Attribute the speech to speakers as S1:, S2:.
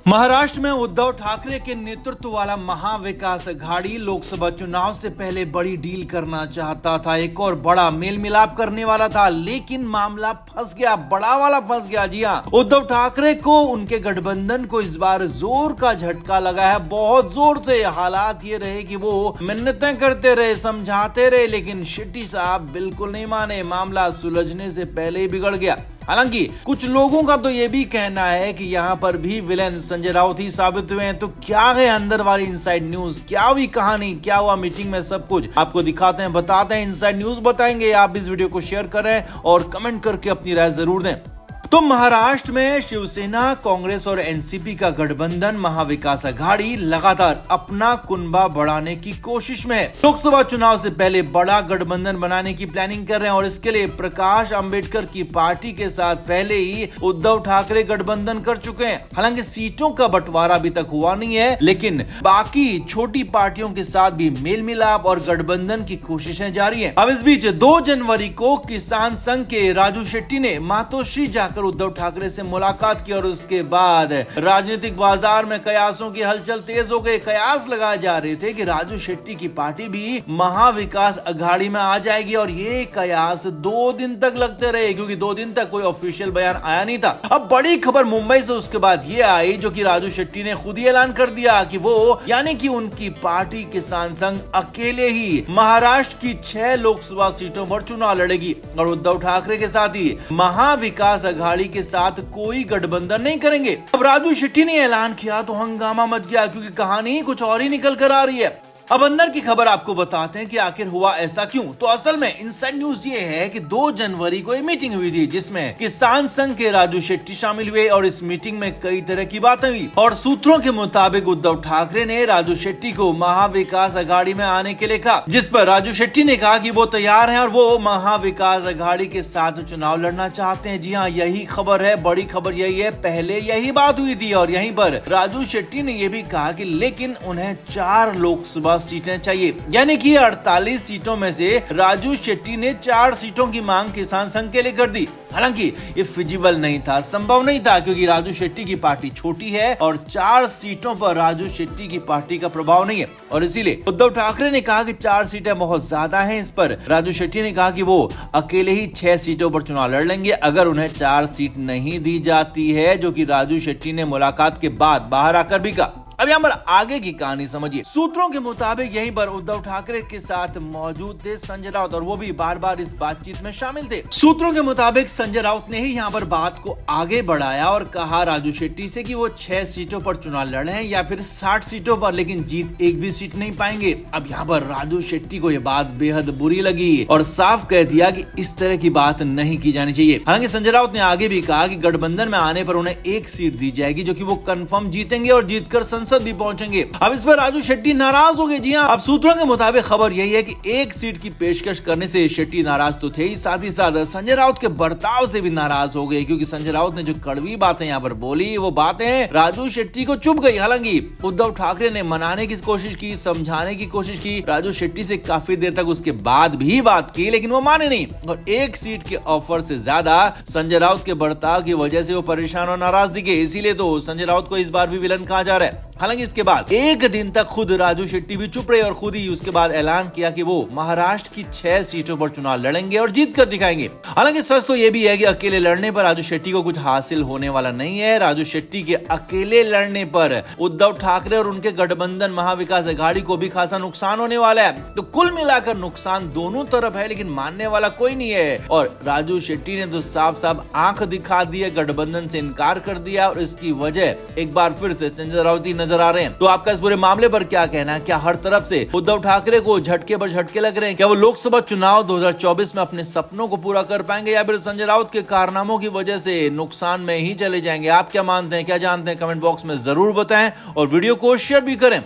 S1: महाराष्ट्र में उद्धव ठाकरे के नेतृत्व वाला महाविकास अघाड़ी लोकसभा चुनाव से पहले बड़ी डील करना चाहता था। एक और बड़ा मेल मिलाप करने वाला था, लेकिन मामला फंस गया, बड़ा वाला फंस गया। जी हाँ, उद्धव ठाकरे को उनके गठबंधन को इस बार जोर का झटका लगा है, बहुत जोर से। हालात ये रहे कि वो मिन्नतें करते रहे, समझाते रहे, लेकिन शेट्टी साहब बिल्कुल नहीं माने। मामला सुलझने से पहले ही बिगड़ गया। हालांकि कुछ लोगों का तो ये भी कहना है कि यहाँ पर भी विलेन संजय राउत ही साबित हुए हैं। तो क्या है अंदर वाली इनसाइड न्यूज, क्या हुई कहानी, क्या हुआ मीटिंग में, सब कुछ आपको दिखाते हैं, बताते हैं, इनसाइड न्यूज बताएंगे। आप इस वीडियो को शेयर करें और कमेंट करके अपनी राय जरूर दें। तो महाराष्ट्र में शिवसेना, कांग्रेस और एनसीपी का गठबंधन महाविकास अघाड़ी लगातार अपना कुनबा बढ़ाने की कोशिश में है। लोकसभा चुनाव से पहले बड़ा गठबंधन बनाने की प्लानिंग कर रहे हैं और इसके लिए प्रकाश अंबेडकर की पार्टी के साथ पहले ही उद्धव ठाकरे गठबंधन कर चुके हैं। हालांकि सीटों का बंटवारा अभी तक हुआ नहीं है, लेकिन बाकी छोटी पार्टियों के साथ भी मेल मिलाप और गठबंधन की कोशिशें जारी है। अब इस बीच 2 जनवरी को किसान संघ के राजू शेट्टी ने मातोश्री जाकर उद्धव ठाकरे से मुलाकात की और उसके बाद राजनीतिक बाजार में कयासों की हलचल तेज हो गई। कयास लगाए जा रहे थे कि राजू शेट्टी की पार्टी भी महाविकास अघाड़ी में आ जाएगी और ये कयास 2 दिन तक लगते रहे, क्योंकि 2 दिन तक कोई ऑफिशियल बयान आया नहीं था। अब बड़ी खबर मुंबई से उसके बाद ये आई, जो कि राजू शेट्टी ने खुद ही ऐलान कर दिया कि वो यानी कि उनकी पार्टी किसान संघ अकेले ही महाराष्ट्र की 6 लोकसभा सीटों पर चुनाव लड़ेगी और उद्धव ठाकरे के साथ ही महाविकास अघाड़ी के साथ कोई गठबंधन नहीं करेंगे। अब राजू शेट्टी ने ऐलान किया तो हंगामा मच गया, क्योंकि कहानी कुछ और ही निकल कर आ रही है। अब अंदर की खबर आपको बताते हैं कि आखिर हुआ ऐसा क्यों। तो असल में इनसाइड न्यूज ये है कि 2 जनवरी को एक मीटिंग हुई थी, जिसमें किसान संघ के राजू शेट्टी शामिल हुए और इस मीटिंग में कई तरह की बातें हुई और सूत्रों के मुताबिक उद्धव ठाकरे ने राजू शेट्टी को महाविकास अघाड़ी में आने के लिए कहा, जिस पर राजू शेट्टी ने कहा कि वो तैयार हैं और वो महाविकास अघाड़ी के साथ चुनाव लड़ना चाहते हैं। जी हाँ, यही खबर है, बड़ी खबर यही है। पहले यही बात हुई थी और यहीं पर राजू शेट्टी ने यह भी कहा कि लेकिन उन्हें 4 लोकसभा सीटें चाहिए, यानी कि 48 सीटों में से राजू शेट्टी ने 4 सीटों की मांग किसान संघ के लिए कर दी। हालांकि ये फिजिबल नहीं था, संभव नहीं था, क्योंकि राजू शेट्टी की पार्टी छोटी है और 4 सीटों पर राजू शेट्टी की पार्टी का प्रभाव नहीं है और इसीलिए उद्धव ठाकरे ने कहा कि 4 सीटें बहुत ज्यादा हैं। इस पर राजू शेट्टी ने कहा कि वो अकेले ही 6 सीटों पर चुनाव लड़ लेंगे अगर उन्हें 4 सीट नहीं दी जाती है, जो कि राजू शेट्टी ने मुलाकात के बाद बाहर आकर भी कहा। अब यहाँ पर आगे की कहानी समझिए। सूत्रों के मुताबिक यहीं पर उद्धव ठाकरे के साथ मौजूद थे संजय राउत और वो भी बार बार इस बातचीत में शामिल थे। सूत्रों के मुताबिक संजय राउत ने ही यहाँ पर बात को आगे बढ़ाया और कहा राजू शेट्टी से कि वो 6 सीटों पर चुनाव लड़े हैं या फिर 60 सीटों पर, लेकिन जीत एक भी सीट नहीं पाएंगे। अब यहाँ पर राजू शेट्टी को यह बात बेहद बुरी लगी और साफ कह दिया कि इस तरह की बात नहीं की जानी चाहिए। हालांकि संजय राउत ने आगे भी कहा कि गठबंधन में आने पर उन्हें 1 सीट दी जाएगी, जो कि वो कंफर्म जीतेंगे और जीतकर संसद भी पहुंचेंगे। अब इस पर राजू शेट्टी नाराज हो गए। जी हां, अब सूत्रों के मुताबिक खबर यही है कि 1 सीट की पेशकश करने से शेट्टी नाराज तो थे ही, साथ ही साथ संजय राउत के बर्ताव से भी नाराज हो गए, क्योंकि संजय राउत ने जो कड़वी बातें यहाँ पर बोली, वो बातें राजू शेट्टी को चुभ गई। हालांकि उद्धव ठाकरे ने मनाने की कोशिश की, समझाने की कोशिश की, राजू शेट्टी से काफी देर तक उसके बाद भी बात की, लेकिन वो माने नहीं और 1 सीट के ऑफर से ज्यादा संजय राउत के बर्ताव की वजह से वो परेशान और नाराज दिखे। इसीलिए तो संजय राउत को इस बार भी विलन कहा जा रहा है। हालांकि इसके बाद 1 दिन तक खुद राजू शेट्टी भी चुप रहे और खुद ही उसके बाद ऐलान किया कि वो महाराष्ट्र की 6 सीटों पर चुनाव लड़ेंगे और जीत कर दिखाएंगे। हालांकि सच तो ये भी है कि अकेले लड़ने पर राजू शेट्टी को कुछ हासिल होने वाला नहीं है। राजू शेट्टी के अकेले लड़ने पर उद्धव ठाकरे और उनके गठबंधन महाविकास अघाड़ी को भी खासा नुकसान होने वाला है। तो कुल मिलाकर नुकसान दोनों तरफ है, लेकिन मानने वाला कोई नहीं है और राजू शेट्टी ने तो साफ साफ आंख दिखा दी है, गठबंधन से इनकार कर दिया और इसकी वजह एक बार फिर से संजय राउत नजर आ रहे हैं। तो आपका इस पूरे मामले पर क्या कहना है? क्या हर तरफ से उद्धव ठाकरे को झटके पर झटके लग रहे हैं? क्या वो लोकसभा चुनाव 2024 में अपने सपनों को पूरा कर पाएंगे या फिर संजय राउत के कारनामों की वजह से नुकसान में ही चले जाएंगे? आप क्या मानते हैं, क्या जानते हैं? कमेंट बॉक्स में जरूर बताएं और वीडियो को शेयर भी करें।